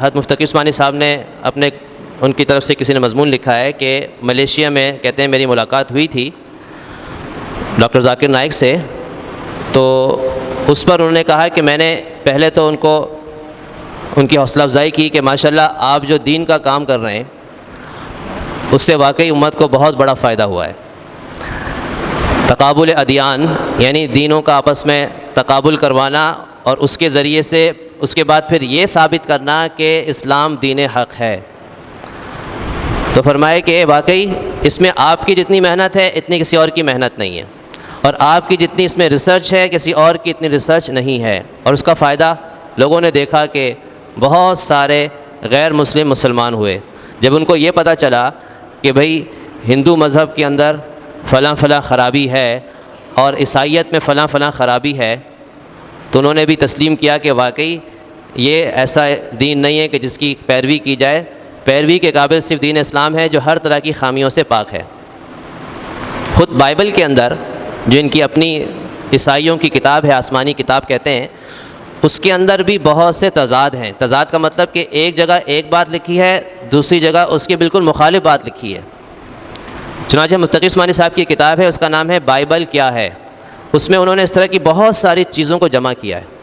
حضرت مفتقی عثمانی صاحب نے ان کی طرف سے کسی نے مضمون لکھا ہے کہ ملیشیا میں کہتے ہیں میری ملاقات ہوئی تھی ڈاکٹر ذاکر نائک سے، تو اس پر انہوں نے کہا کہ میں نے پہلے تو ان کی حوصلہ افزائی کی کہ ماشاءاللہ آپ جو دین کا کام کر رہے ہیں اس سے واقعی امت کو بہت بڑا فائدہ ہوا ہے۔ تقابل ادیان یعنی دینوں کا آپس میں تقابل کروانا اور اس کے ذریعے سے اس کے بعد پھر یہ ثابت کرنا کہ اسلام دین حق ہے۔ تو فرمائے کہ واقعی اس میں آپ کی جتنی محنت ہے اتنی کسی اور کی محنت نہیں ہے، اور آپ کی جتنی اس میں ریسرچ ہے کسی اور کی اتنی ریسرچ نہیں ہے، اور اس کا فائدہ لوگوں نے دیکھا کہ بہت سارے غیر مسلمان ہوئے جب ان کو یہ پتہ چلا کہ بھئی ہندو مذہب کے اندر فلاں فلاں خرابی ہے اور عیسائیت میں فلاں فلاں خرابی ہے، تو انہوں نے بھی تسلیم کیا کہ واقعی یہ ایسا دین نہیں ہے کہ جس کی پیروی کی جائے، پیروی کے قابل صرف دین اسلام ہے جو ہر طرح کی خامیوں سے پاک ہے۔ خود بائبل کے اندر جو ان کی اپنی عیسائیوں کی کتاب ہے، آسمانی کتاب کہتے ہیں، اس کے اندر بھی بہت سے تضاد ہیں۔ تضاد کا مطلب کہ ایک جگہ ایک بات لکھی ہے، دوسری جگہ اس کے بالکل مخالف بات لکھی ہے۔ چنانچہ مفتقی عثمانی صاحب کی کتاب ہے، اس کا نام ہے بائبل کیا ہے، اس میں انہوں نے اس طرح کی بہت ساری چیزوں کو جمع کیا ہے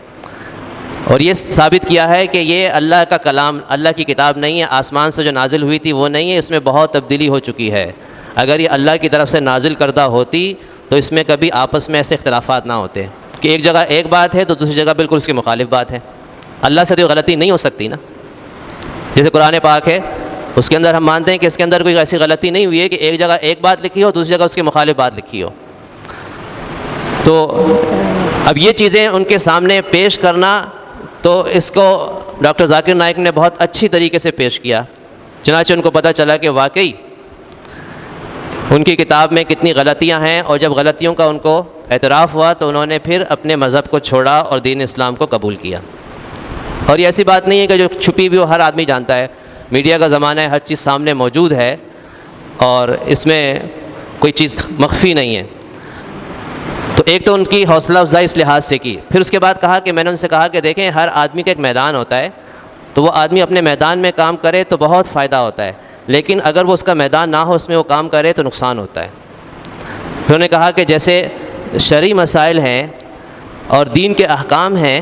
اور یہ ثابت کیا ہے کہ یہ اللہ کا کلام، اللہ کی کتاب نہیں ہے، آسمان سے جو نازل ہوئی تھی وہ نہیں ہے، اس میں بہت تبدیلی ہو چکی ہے۔ اگر یہ اللہ کی طرف سے نازل کردہ ہوتی تو اس میں کبھی آپس میں ایسے اختلافات نہ ہوتے کہ ایک جگہ ایک بات ہے تو دوسری جگہ بالکل اس کے مخالف بات ہے۔ اللہ سے تو غلطی نہیں ہو سکتی نا، جیسے قرآن پاک ہے اس کے اندر ہم مانتے ہیں کہ اس کے اندر کوئی ایسی غلطی نہیں ہوئی ہے کہ ایک جگہ ایک بات لکھی ہو دوسری جگہ اس کے مخالف بات لکھی ہو۔ تو اب یہ چیزیں ان کے سامنے پیش کرنا، تو اس کو ڈاکٹر ذاکر نائک نے بہت اچھی طریقے سے پیش کیا، چنانچہ ان کو پتہ چلا کہ واقعی ان کی کتاب میں کتنی غلطیاں ہیں، اور جب غلطیوں کا ان کو اعتراف ہوا تو انہوں نے پھر اپنے مذہب کو چھوڑا اور دین اسلام کو قبول کیا۔ اور یہ ایسی بات نہیں ہے کہ جو چھپی بھی وہ ہر آدمی جانتا ہے، میڈیا کا زمانہ ہے، ہر چیز سامنے موجود ہے اور اس میں کوئی چیز مخفی نہیں ہے۔ تو ایک تو ان کی حوصلہ افزائی اس لحاظ سے کی، پھر اس کے بعد کہا کہ میں نے ان سے کہا کہ دیکھیں ہر آدمی کا ایک میدان ہوتا ہے، تو وہ آدمی اپنے میدان میں کام کرے تو بہت فائدہ ہوتا ہے، لیکن اگر وہ اس کا میدان نہ ہو اس میں وہ کام کرے تو نقصان ہوتا ہے۔ پھر انہوں نے کہا کہ جیسے شرعی مسائل ہیں اور دین کے احکام ہیں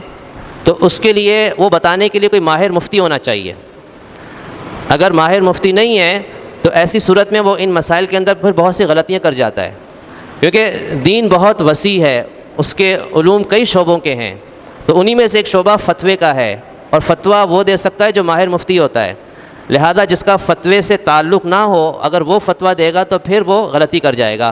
تو اس کے لیے وہ بتانے کے لیے کوئی ماہر مفتی ہونا چاہیے۔ اگر ماہر مفتی نہیں ہے تو ایسی صورت میں وہ ان مسائل کے اندر پھر بہت سی غلطیاں کر جاتا ہے، کیونکہ دین بہت وسیع ہے، اس کے علوم کئی شعبوں کے ہیں، تو انہی میں سے ایک شعبہ فتوے کا ہے، اور فتویٰ وہ دے سکتا ہے جو ماہر مفتی ہوتا ہے، لہذا جس کا فتوے سے تعلق نہ ہو اگر وہ فتویٰ دے گا تو پھر وہ غلطی کر جائے گا۔